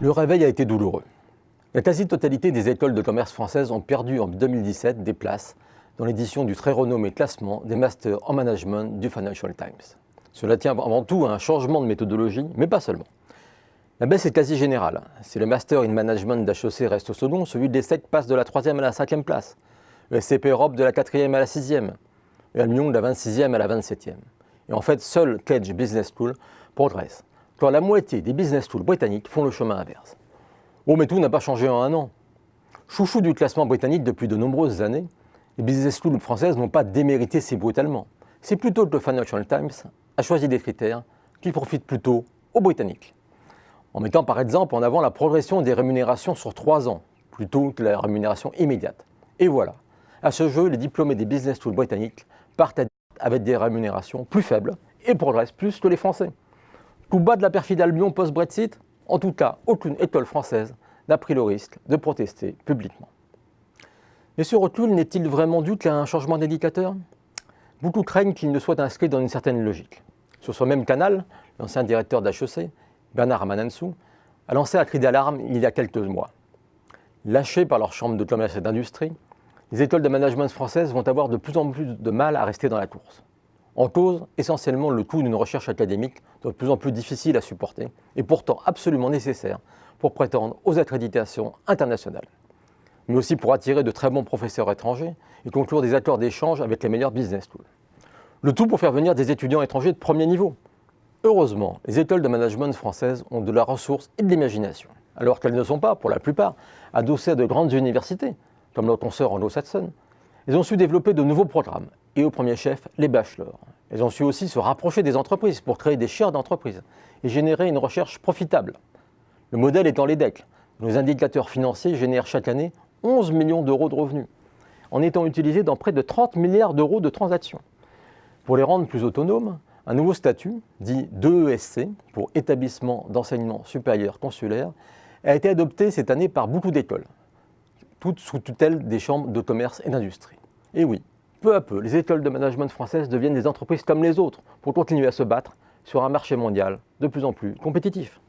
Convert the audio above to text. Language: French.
Le réveil a été douloureux. La quasi-totalité des écoles de commerce françaises ont perdu en 2017 des places dans l'édition du très renommé classement des masters en management du Financial Times. Cela tient avant tout à un changement de méthodologie, mais pas seulement. La baisse est quasi générale. Si le master in management d'HEC reste au second, celui de l'ESSEC passe de la 3e à la 5e place, le SCP Europe de la 4e à la 6e, et le Lyon de la 26e à la 27e. Et en fait, seul Cambridge Business School progresse, quand la moitié des business schools britanniques font le chemin inverse. Oh, mais tout n'a pas changé en un an. Chouchou du classement britannique depuis de nombreuses années, les business schools françaises n'ont pas démérité si brutalement. C'est plutôt que le Financial Times a choisi des critères qui profitent plutôt aux Britanniques. En mettant par exemple en avant la progression des rémunérations sur 3 ans, plutôt que la rémunération immédiate. Et voilà, à ce jeu, les diplômés des business schools britanniques partent avec des rémunérations plus faibles et progressent plus que les Français. Coup bas de la perfide Albion post-Brexit? En tout cas, aucune école française n'a pris le risque de protester publiquement. Mais ce recul n'est-il vraiment dû qu'à un changement d'indicateur? Beaucoup craignent qu'il ne soit inscrit dans une certaine logique. Sur ce même canal, l'ancien directeur d'HEC, Bernard Manansou, a lancé un cri d'alarme il y a quelques mois. Lâchées par leur chambre de commerce et d'industrie, les écoles de management françaises vont avoir de plus en plus de mal à rester dans la course. En cause, essentiellement le coût d'une recherche académique de plus en plus difficile à supporter et pourtant absolument nécessaire pour prétendre aux accréditations internationales. Mais aussi pour attirer de très bons professeurs étrangers et conclure des accords d'échange avec les meilleurs business schools. Le tout pour faire venir des étudiants étrangers de premier niveau. Heureusement, les écoles de management françaises ont de la ressource et de l'imagination, alors qu'elles ne sont pas, pour la plupart, adossées à de grandes universités, comme leurs consoeurs anglo-saxonnes. Elles ont su développer de nouveaux programmes, et au premier chef, les bachelors. Elles ont su aussi se rapprocher des entreprises pour créer des chaires d'entreprise et générer une recherche profitable. Le modèle étant l'EDEC, dont les indicateurs financiers génèrent chaque année 11 millions d'euros de revenus, en étant utilisés dans près de 30 milliards d'euros de transactions. Pour les rendre plus autonomes, un nouveau statut, dit d'EESC, pour établissement d'enseignement supérieur consulaire, a été adopté cette année par beaucoup d'écoles, toutes sous tutelle des chambres de commerce et d'industrie. Et oui, peu à peu, les écoles de management françaises deviennent des entreprises comme les autres pour continuer à se battre sur un marché mondial de plus en plus compétitif.